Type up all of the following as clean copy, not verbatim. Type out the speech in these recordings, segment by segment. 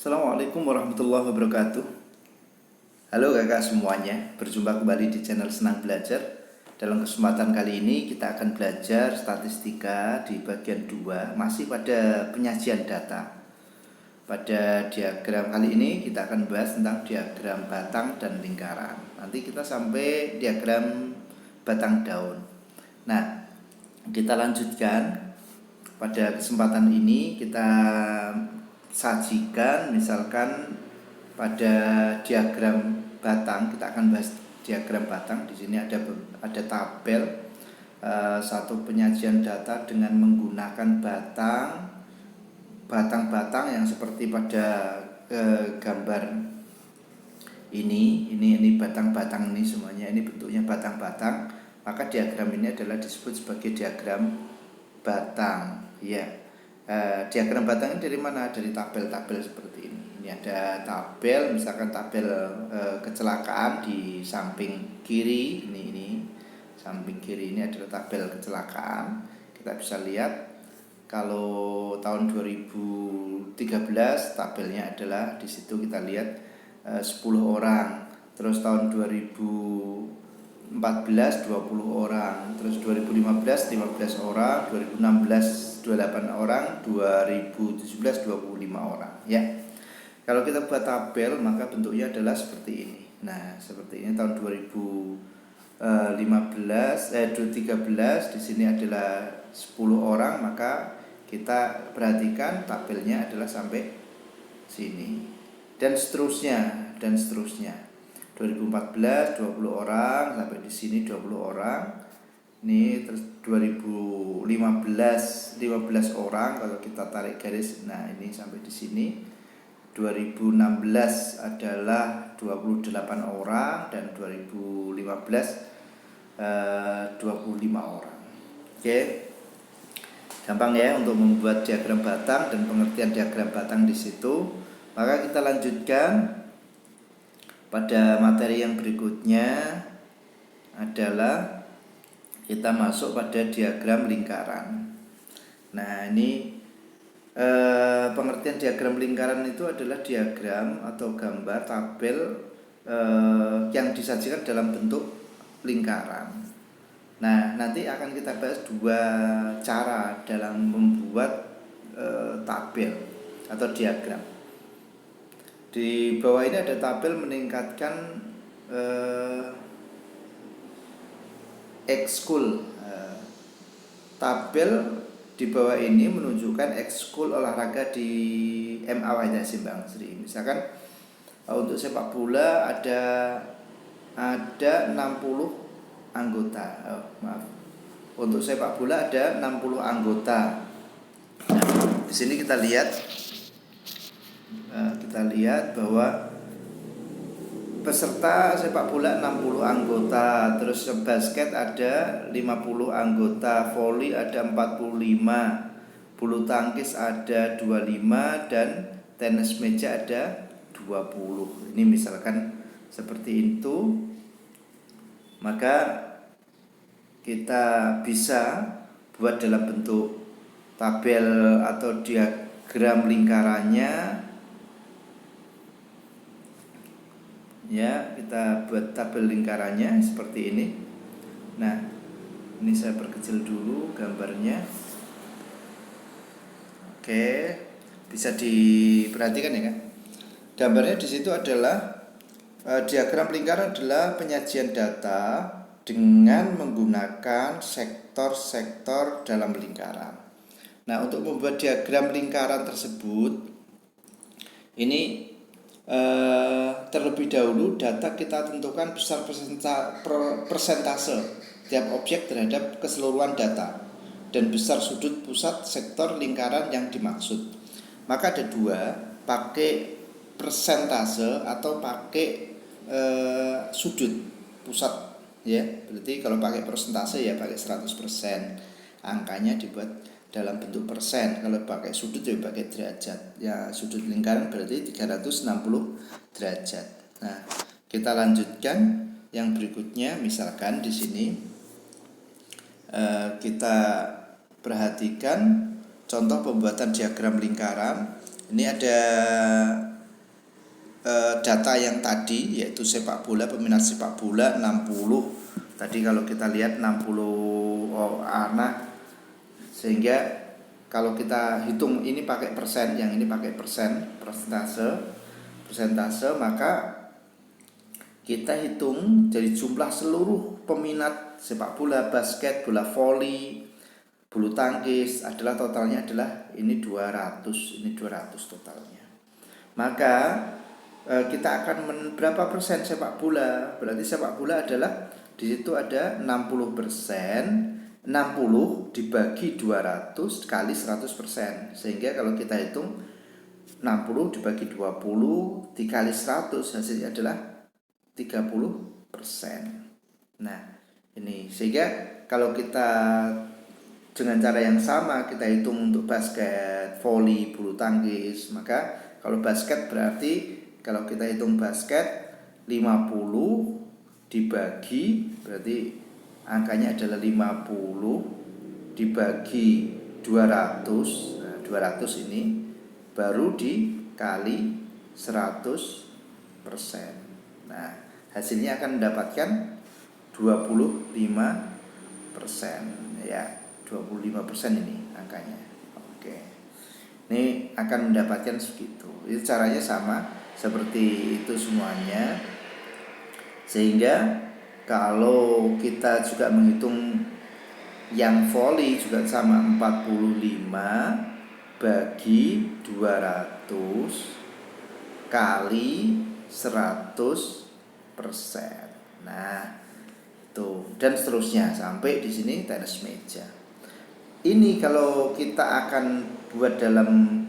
Assalamualaikum warahmatullahi wabarakatuh. Halo kakak semuanya, berjumpa kembali di channel Senang Belajar. Dalam kesempatan kali ini kita akan belajar statistika di bagian 2, masih pada penyajian data. Pada diagram kali ini kita akan bahas tentang diagram batang dan lingkaran. Nanti kita sampai diagram batang daun. Nah, kita lanjutkan. Pada kesempatan ini kita sajikan misalkan pada diagram batang. Kita akan bahas diagram batang. Di sini ada tabel satu penyajian data dengan menggunakan batang-batang yang seperti pada gambar ini batang-batang ini semuanya, ini bentuknya batang-batang. Maka diagram ini adalah disebut sebagai diagram batang ya. Diagram batang ini dari mana? Dari tabel-tabel seperti ini. Ini ada tabel, misalkan tabel kecelakaan di samping kiri. Ini samping kiri ini adalah tabel kecelakaan. Kita bisa lihat kalau tahun 2013 tabelnya adalah di situ kita lihat 10 orang. Terus tahun 2014 20 orang, terus 2015 15 orang, 2016 28 orang, 2017 25 orang ya. Kalau kita buat tabel maka bentuknya adalah seperti ini. Nah, seperti ini tahun 2013 di sini adalah 10 orang, maka kita perhatikan tabelnya adalah sampai sini dan seterusnya 2014 20 orang sampai di sini 20 orang. Ini terus 2015 15 orang kalau kita tarik garis. Nah, ini sampai di sini. 2016 adalah 28 orang dan 2015 25 orang. Oke. Gampang ya untuk membuat diagram batang dan pengertian diagram batang di situ. Maka kita lanjutkan pada materi yang berikutnya adalah kita masuk pada diagram lingkaran. Nah, ini pengertian diagram lingkaran itu adalah diagram atau gambar tabel yang disajikan dalam bentuk lingkaran. Nah, nanti akan kita bahas dua cara dalam membuat tabel atau diagram. Di bawah ini ada tabel meningkatkan ekskul. Tabel di bawah ini menunjukkan ekskul olahraga di MA Wahid Hasyim Bang Sri. Misalkan untuk sepak bola ada 60 anggota. Untuk sepak bola ada 60 anggota. Nah, di sini kita lihat bahwa peserta sepak bola 60 anggota, terus basket ada 50 anggota, voli ada 45, bulu tangkis ada 25 dan tenis meja ada 20. Ini misalkan seperti itu. Maka kita bisa buat dalam bentuk tabel atau diagram lingkarannya. Ya, kita buat tabel lingkarannya seperti ini. Nah, ini saya perkecil dulu gambarnya. Oke, bisa diperhatikan ya kan? Gambarnya di situ adalah diagram lingkaran adalah penyajian data dengan menggunakan sektor-sektor dalam lingkaran. Nah, untuk membuat diagram lingkaran tersebut ini terlebih dahulu data kita tentukan besar persentase tiap objek terhadap keseluruhan data dan besar sudut pusat sektor lingkaran yang dimaksud. Maka ada dua, pakai persentase atau pakai sudut pusat ya. Berarti kalau pakai persentase ya pakai 100%. Angkanya dibuat dalam bentuk persen. Kalau pakai sudut ya pakai derajat. Ya, sudut lingkaran berarti 360 derajat. Nah, kita lanjutkan yang berikutnya. Misalkan di sini kita perhatikan contoh pembuatan diagram lingkaran. Ini ada data yang tadi, yaitu sepak bola, peminat sepak bola 60. Tadi kalau kita lihat 60 anak, sehingga kalau kita hitung ini pakai persen, yang ini pakai persentase, maka kita hitung dari jumlah seluruh peminat sepak bola, basket, bola voli, bulu tangkis adalah totalnya adalah ini 200 totalnya. Maka kita akan berapa persen sepak bola? Berarti sepak bola adalah di situ ada 60%, 60 dibagi 200 kali 100%. Sehingga kalau kita hitung 60 dibagi 20 dikali 100 hasilnya adalah 30%. Nah, ini sehingga kalau kita dengan cara yang sama kita hitung untuk basket, voli, bulu tangkis, maka kalau basket berarti kalau kita hitung basket 50 dibagi, berarti angkanya adalah 50 dibagi 200. Nah, 200 ini baru dikali 100%. Nah, hasilnya akan mendapatkan 25%, ya. 25% ini angkanya. Oke. Ini akan mendapatkan segitu. Itu caranya sama seperti itu semuanya. Sehingga kalau kita juga menghitung yang voli juga sama, 45 bagi 200 kali 100%. Nah, itu dan seterusnya sampai di sini tenis meja. Ini kalau kita akan buat dalam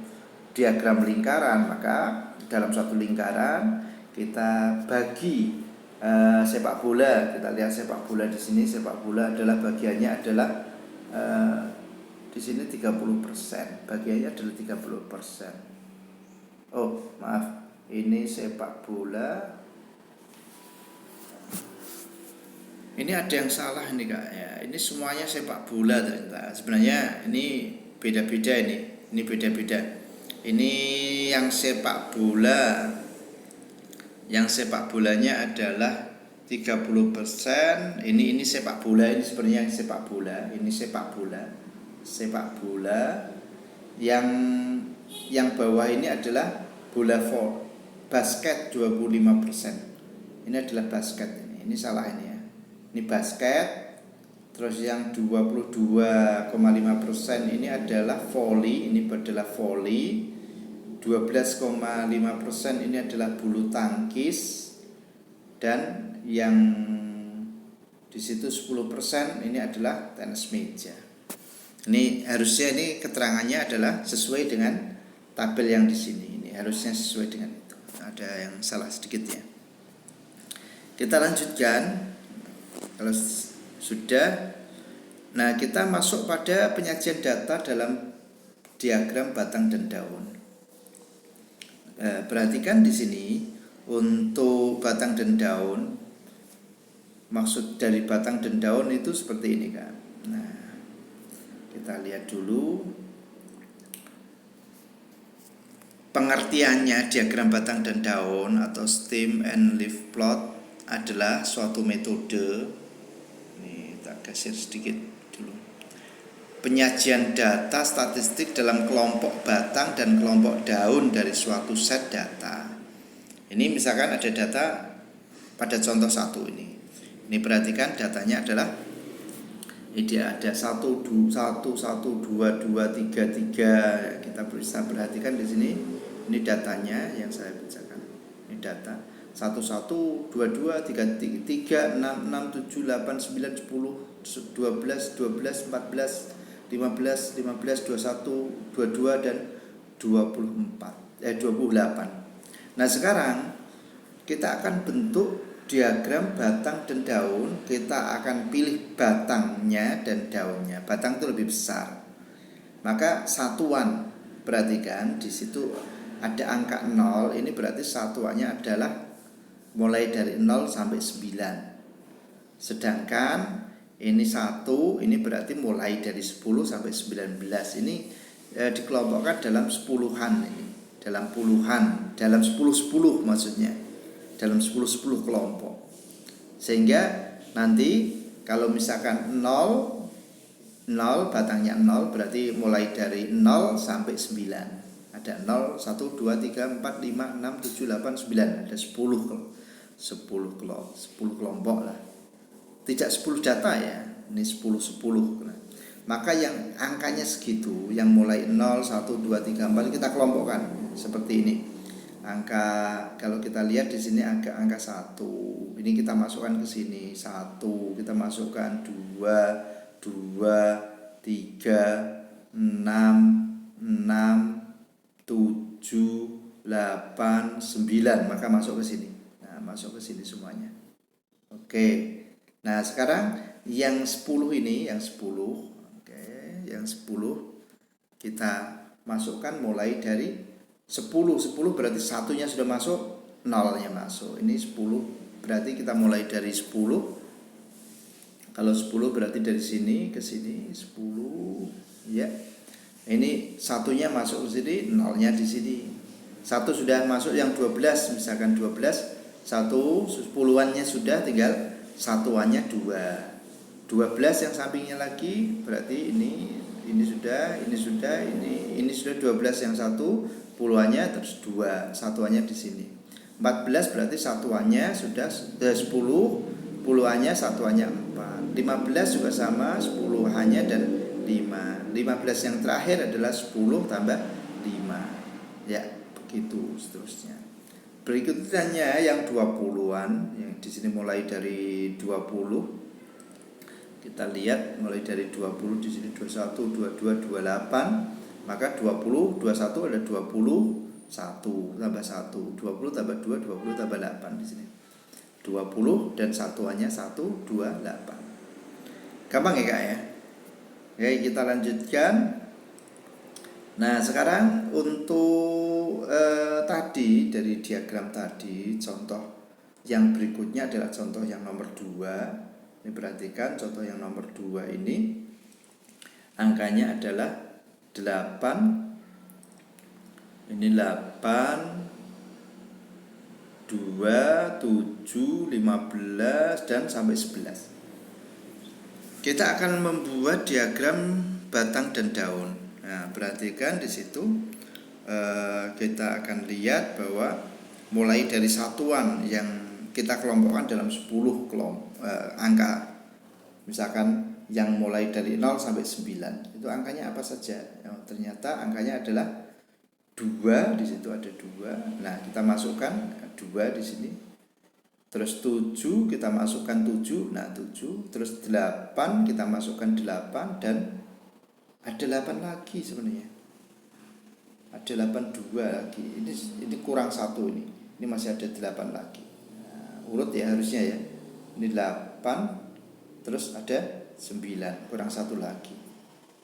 diagram lingkaran, maka dalam satu lingkaran kita bagi sepak bola. Kita lihat sepak bola di sini, sepak bola adalah bagiannya adalah di sini 30%. Bagiannya adalah 30%. Oh, maaf. Ini sepak bola. Ini ada yang salah ini Kak ya. Ini semuanya sepak bola ternyata. Sebenarnya ini beda-beda ini. Ini beda-beda. Ini yang sepak bola. Yang sepak bolanya adalah 30%. Ini sepak bola, ini sebenarnya yang sepak bola. Ini sepak bola. Sepak bola yang bawah ini adalah bola voli. Basket 25%. Ini adalah basket ini. Ini salah ini ya. Ini basket. Terus yang 22,5% ini adalah voli. Ini adalah voli. 12,5% ini adalah bulu tangkis. Dan yang di situ 10% ini adalah tenis meja. Ini harusnya ini keterangannya adalah sesuai dengan tabel yang di sini. Ini harusnya sesuai dengan itu. Ada yang salah sedikit ya. Kita lanjutkan. Kalau sudah, nah kita masuk pada penyajian data dalam diagram batang dan daun. Perhatikan di sini untuk batang dan daun. Maksud dari batang dan daun itu seperti ini kan. Nah, kita lihat dulu pengertiannya. Diagram batang dan daun atau stem and leaf plot adalah suatu metode. Ini tak geser sedikit dulu. Penyajian data statistik dalam kelompok batang dan kelompok daun dari suatu set data. Ini misalkan ada data pada contoh 1 ini. Ini perhatikan datanya adalah ini ada 1 2 1 2 2 3 3. Kita bisa perhatikan di sini. Ini datanya yang saya bacakan. Ini data 1 1 2 2 3 3 6 6 7 8 9 10 12 12 14 15 15 21 22 dan 28. Nah, sekarang kita akan bentuk diagram batang dan daun. Kita akan pilih batangnya dan daunnya. Batang itu lebih besar. Maka satuan, perhatikan di situ ada angka 0. Ini berarti satuannya adalah mulai dari 0 sampai 9. Sedangkan ini 1, ini berarti mulai dari 10 sampai 19. Ini dikelompokkan dalam sepuluhan ini. Dalam puluhan, dalam 10 maksudnya. dalam 10 kelompok. Sehingga nanti kalau misalkan 0 batangnya 0 berarti mulai dari 0 sampai 9. Ada 0, 1, 2, 3, 4, 5, 6, 7, 8, 9. Ada 10 kelompok lah. Tidak 10 data ya, ini 10. Nah, maka yang angkanya segitu, yang mulai 0, 1, 2, 3, 4 kita kelompokkan seperti ini. Kalau kita lihat di sini angka 1. Ini kita masukkan ke sini 1, kita masukkan 2, 3, 6, 7, 8, 9, maka masuk ke sini. Nah, masuk ke sini semuanya. Oke. Nah, sekarang yang 10 ini, yang 10. Oke, yang 10 kita masukkan mulai dari 10 berarti satunya sudah masuk, nolnya masuk. Ini 10 berarti kita mulai dari 10. Kalau 10 berarti dari sini ke sini 10 ya. Ini satunya masuk ke sini, nolnya di sini. Satu sudah masuk yang 12, misalkan 12, satu 10-annya sudah, tinggal satuannya 2. 12 yang sampingnya lagi berarti ini sudah, ini sudah 12 yang satu, puluhannya terus 2, satuannya di sini. 14 berarti satuannya sudah 10, puluhannya satuannya 4. 15 juga sama, 10-annya dan 5. 15 yang terakhir adalah 10 tambah 5. Ya, begitu seterusnya. Berikutnya yang 20-an, yang di sini mulai dari 20. Kita lihat mulai dari 20 di sini 21, 22, 28. Maka 20, 21 ada 21 tambah 1, 20 tambah 2, 20 tambah 8 di sini. 20 dan satuannya 1, 2, 8. Gampang ya Kak ya? Oke, kita lanjutkan. Nah, sekarang untuk tadi dari diagram tadi, contoh yang berikutnya adalah contoh yang nomor 2. Ini perhatikan contoh yang nomor 2 ini angkanya adalah 8. Ini 8, 2, 7, 15 dan sampai 11. Kita akan membuat diagram batang dan daun. Nah, perhatikan di situ kita akan lihat bahwa mulai dari satuan yang kita kelompokkan dalam 10 angka. Misalkan yang mulai dari 0 sampai 9. Itu angkanya apa saja? Ternyata angkanya adalah 2, di situ ada 2. Nah, kita masukkan 2 di sini. Terus 7 kita masukkan 7. Nah, 7. Terus 8 kita masukkan 8 dan ada 8 lagi sebenarnya. Ada 82 lagi. Ini kurang 1 ini. Ini masih ada 8 lagi. Nah, urut ya harusnya ya. Ini 8 terus ada 9, kurang 1 lagi.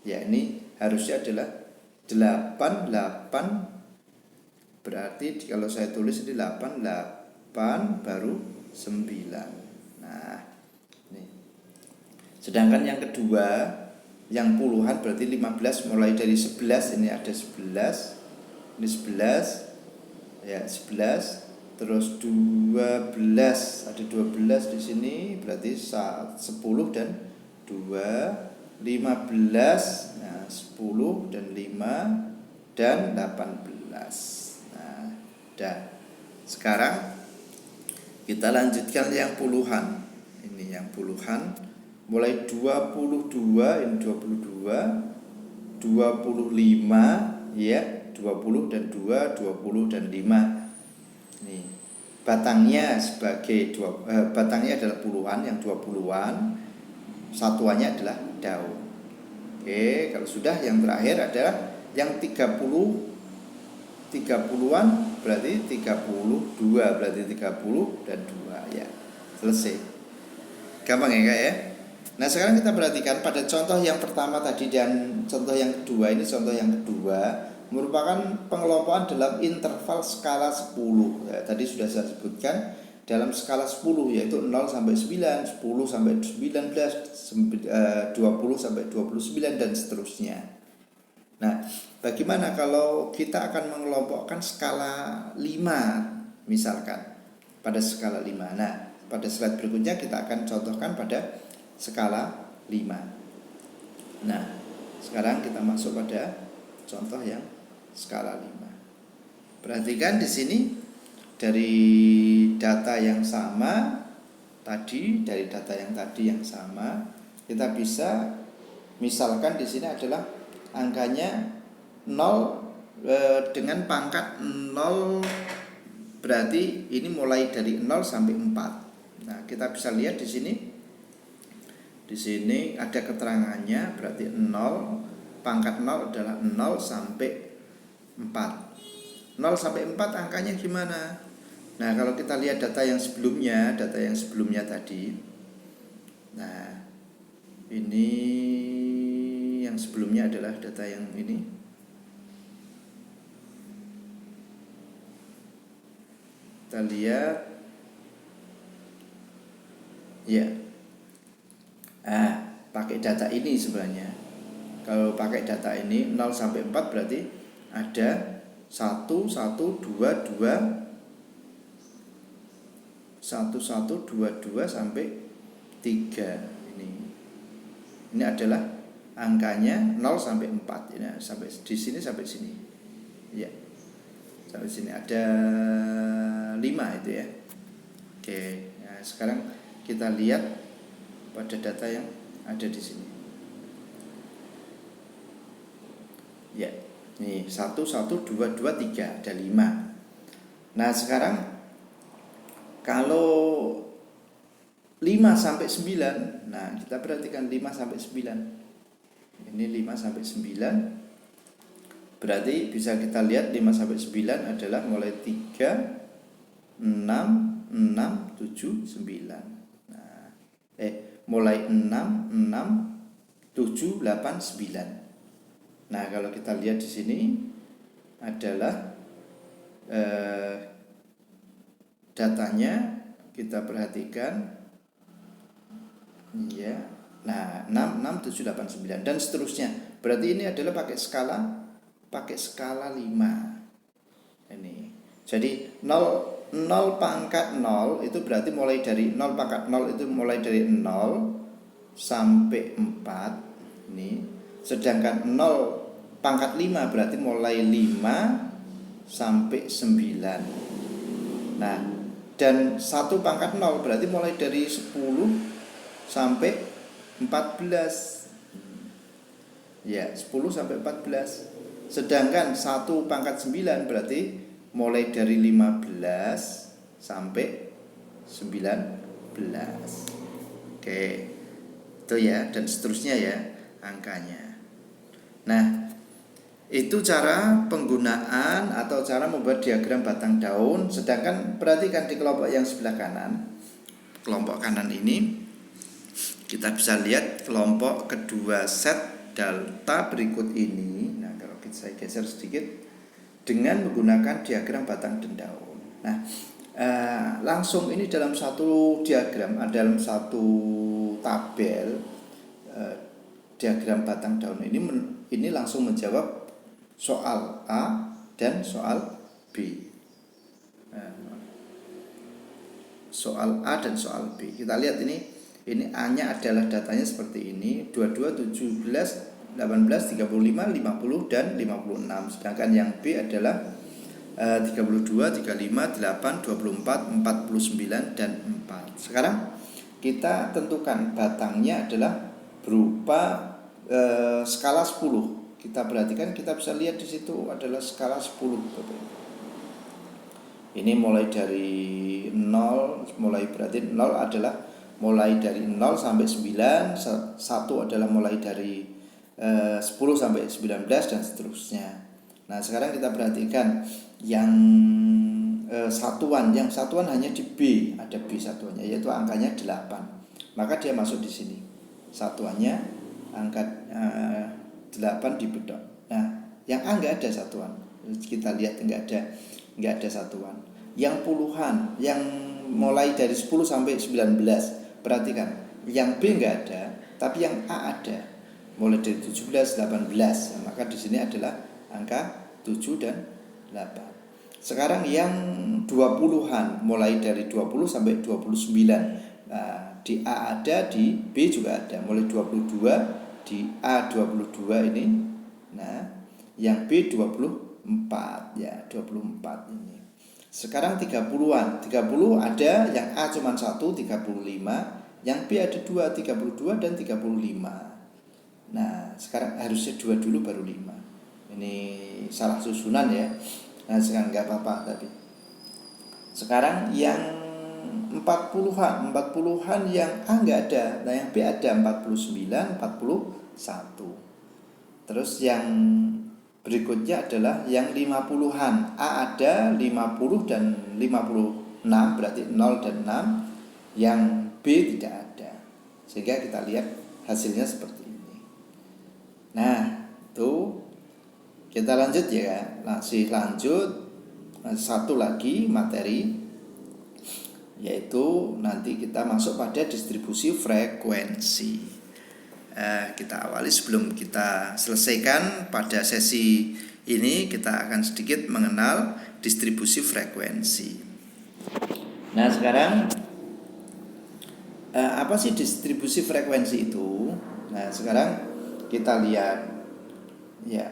Ya, ini harusnya adalah 8 berarti kalau saya tulis ini 8 baru 9. Nah, ini. Sedangkan yang kedua yang puluhan berarti 15 mulai dari 11, ini ada 11. Ini 11. Ya, 11. Terus 12, ada 12 di sini berarti 10 dan 2, 15. Nah, 10 dan 5 dan 18. Nah, dan sekarang kita lanjutkan yang puluhan. Ini yang puluhan mulai 22, ini 22, 25 ya, 20 dan 2, 20 dan 5. Nih, batangnya batangnya adalah puluhan, yang 20-an, satuannya adalah daun. Oke, kalau sudah yang terakhir adalah yang 30-an berarti 32, berarti 30 dan 2 ya. Selesai. Gampang ya Kak ya? Nah, sekarang kita perhatikan pada contoh yang pertama tadi dan contoh yang kedua. Ini contoh yang kedua merupakan pengelompokan dalam interval skala 10. Ya, tadi sudah saya sebutkan dalam skala 10 yaitu 0 sampai 9, 10 sampai 19, 20 sampai 29 dan seterusnya. Nah, bagaimana kalau kita akan mengelompokkan skala 5 misalkan? pada skala 5. Nah, pada slide berikutnya kita akan contohkan pada skala 5. Nah, sekarang kita masuk pada contoh yang skala 5. Perhatikan di sini dari data yang sama tadi, kita bisa misalkan di sini adalah angkanya 0 dengan pangkat 0, berarti ini mulai dari 0 sampai 4. Nah, kita bisa lihat di sini. Di sini ada keterangannya, berarti 0, pangkat 0 adalah 0 sampai 4. 0 sampai 4 angkanya gimana? Nah, kalau kita lihat data yang sebelumnya tadi. Nah, ini yang sebelumnya adalah data yang ini. Kita lihat. Ya. Pakai data ini sebenarnya. Kalau pakai data ini 0 sampai 4 berarti ada 1 1 2 2 sampai 3 ini. Ini adalah angkanya 0 sampai 4 ini, sampai di sini sampai sini. Ya. Sampai sini ada 5 itu ya. Oke, nah, sekarang kita lihat pada data yang ada di sini. Ya. Nih, 1 1 2 2 3 ada 5. Nah, sekarang kalau 5 sampai 9, nah kita perhatikan 5 sampai 9. Ini 5 sampai 9. Berarti bisa kita lihat 5 sampai 9 adalah mulai 3 6 6 7 9. Nah, mulai 6 6 7 8 9. Nah, kalau kita lihat di sini adalah datanya, kita perhatikan ya. Nah, 6 6 7 8 9 dan seterusnya. Berarti ini adalah pakai skala 5. Ini. Jadi 0 pangkat 0 itu berarti mulai dari 0 pangkat 0 itu mulai dari 0 sampai 4 ini. Sedangkan 0 pangkat 5 berarti mulai 5 sampai 9. Nah, dan 1 pangkat 0 berarti mulai dari 10 sampai 14. Ya, 10 sampai 14. Sedangkan 1 pangkat 9 berarti mulai dari 15 sampai 19. Oke. Itu ya, dan seterusnya ya angkanya. Nah, itu cara penggunaan atau cara membuat diagram batang daun. Sedangkan perhatikan di kelompok yang sebelah kanan. Kelompok kanan ini kita bisa lihat kelompok kedua set delta berikut ini. Nah, kalau saya geser sedikit dengan menggunakan diagram batang dan daun. Nah, langsung ini dalam satu diagram, dalam satu tabel diagram batang daun ini langsung menjawab soal A dan soal B. Soal A dan soal B. Kita lihat ini A-nya adalah datanya seperti ini, 22, 17, 18, 35, 50 dan 56. Sedangkan yang B adalah 32, 35, 8, 24, 49 dan 4. Sekarang kita tentukan batangnya adalah berupa skala 10. Kita perhatikan, kita bisa lihat di situ adalah skala 10. Ini mulai dari 0, berarti 0 adalah mulai dari 0 sampai 9, 1 adalah mulai dari 10 sampai 19 dan seterusnya. Nah, sekarang kita perhatikan yang satuan hanya di B, ada B satuannya yaitu angkanya 8. Maka dia masuk di sini. Satuannya angka 8 di bedok. Nah, yang A enggak ada satuan. Kita lihat enggak ada satuan. Yang puluhan, yang mulai dari 10 sampai 19. Perhatikan, yang B enggak ada, tapi yang A ada. Mulai dari 17, 18. Maka di sini adalah angka 7 dan 8. Sekarang yang 20-an, mulai dari 20 sampai 29. Nah, di A ada, di B juga ada, mulai 22 di A 22 ini. Nah, yang B 24 ya, 24 ini. Sekarang 30-an. 30 ada, yang A cuma 1, 35, yang B ada 2, 32 dan 35. Nah, sekarang harusnya 2 dulu baru 5. Ini salah susunan ya. Nah, sekarang nggak apa-apa tapi. Sekarang yang 40-an yang A nggak ada. Nah, yang B ada 49, 41. Terus yang berikutnya adalah yang 50-an. A ada 50 dan 56, berarti 0 dan 6. Yang B tidak ada. Sehingga kita lihat hasilnya seperti ini. Nah, itu kita lanjut ya. Masih lanjut. Satu lagi materi, yaitu nanti kita masuk pada distribusi frekuensi. Kita awali sebelum kita selesaikan pada sesi ini, kita akan sedikit mengenal distribusi frekuensi. Nah, sekarang apa sih distribusi frekuensi itu? Nah, sekarang kita lihat ya,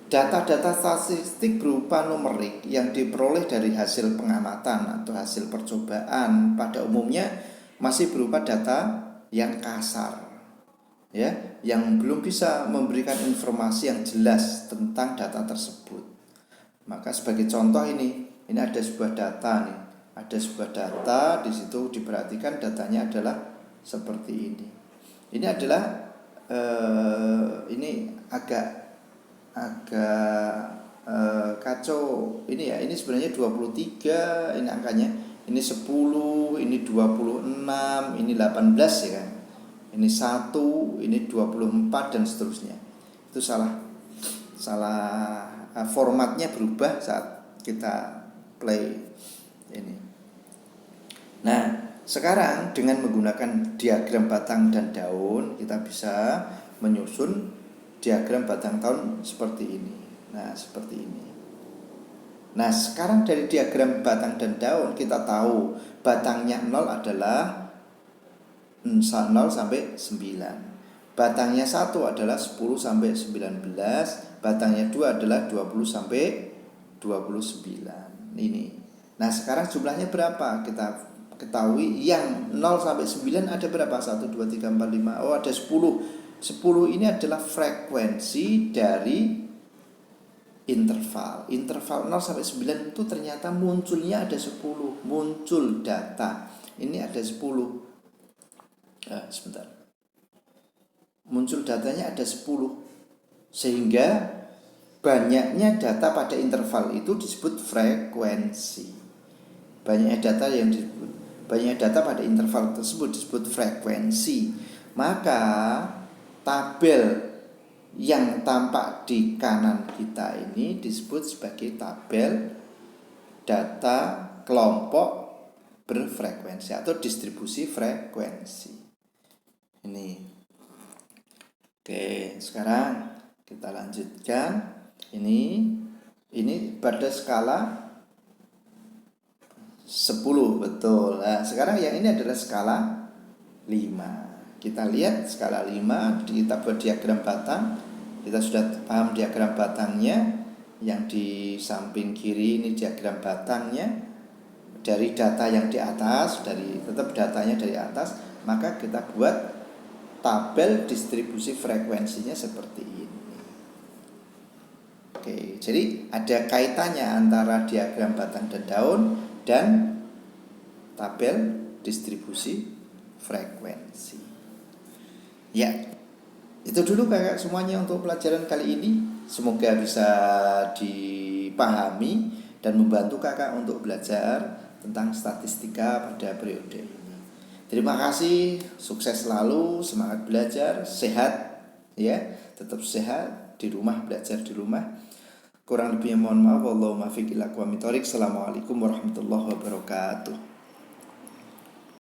data-data statistik berupa numerik yang diperoleh dari hasil pengamatan atau hasil percobaan pada umumnya masih berupa data yang kasar, ya, yang belum bisa memberikan informasi yang jelas tentang data tersebut. Maka sebagai contoh ini ada sebuah data nih, ada sebuah data di situ diperhatikan datanya adalah seperti ini. Ini adalah ini agak kacau ini ya. Ini sebenarnya 23 ini angkanya, ini 10, ini 26, ini 18 ya kan. Ini 1, ini 24 dan seterusnya. Itu salah formatnya berubah saat kita play ini. Nah, sekarang dengan menggunakan diagram batang dan daun kita bisa menyusun diagram batang tahun seperti ini. Nah, seperti ini. Nah, sekarang dari diagram batang dan daun kita tahu batangnya 0 adalah 0 sampai 9. Batangnya 1 adalah 10 sampai 19. Batangnya 2 adalah 20 sampai 29. Ini. Nah, sekarang jumlahnya berapa? Kita ketahui yang 0 sampai 9 ada berapa? 1, 2, 3, 4, 5. Oh, ada 10. 10 ini adalah frekuensi dari interval. Interval 0 sampai 9 itu ternyata munculnya ada 10. Muncul data. Ini ada 10. Sebentar. Muncul datanya ada 10. Sehingga banyaknya data pada interval itu disebut frekuensi. Banyaknya data pada interval tersebut disebut frekuensi. Maka tabel yang tampak di kanan kita ini disebut sebagai tabel data kelompok berfrekuensi atau distribusi frekuensi. Ini. Oke, sekarang kita lanjutkan. Ini pada skala 10, betul. Nah, sekarang yang ini adalah skala 5. Kita lihat skala 5, kita buat diagram batang. Kita sudah paham diagram batangnya. Yang di samping kiri ini diagram batangnya. Dari data yang di atas, tetap datanya dari atas, maka kita buat tabel distribusi frekuensinya seperti ini. Oke, jadi ada kaitannya antara diagram batang dan daun dan tabel distribusi frekuensi. Ya, itu dulu kakak semuanya untuk pelajaran kali ini. Semoga bisa dipahami dan membantu kakak untuk belajar tentang statistika pada periode ini. Terima kasih, sukses selalu, semangat belajar, sehat ya, tetap sehat di rumah, belajar di rumah. Kurang lebihnya mohon maaf. Wallahul muwaffiq ila aqwamit thoriq. Assalamualaikum warahmatullahi wabarakatuh.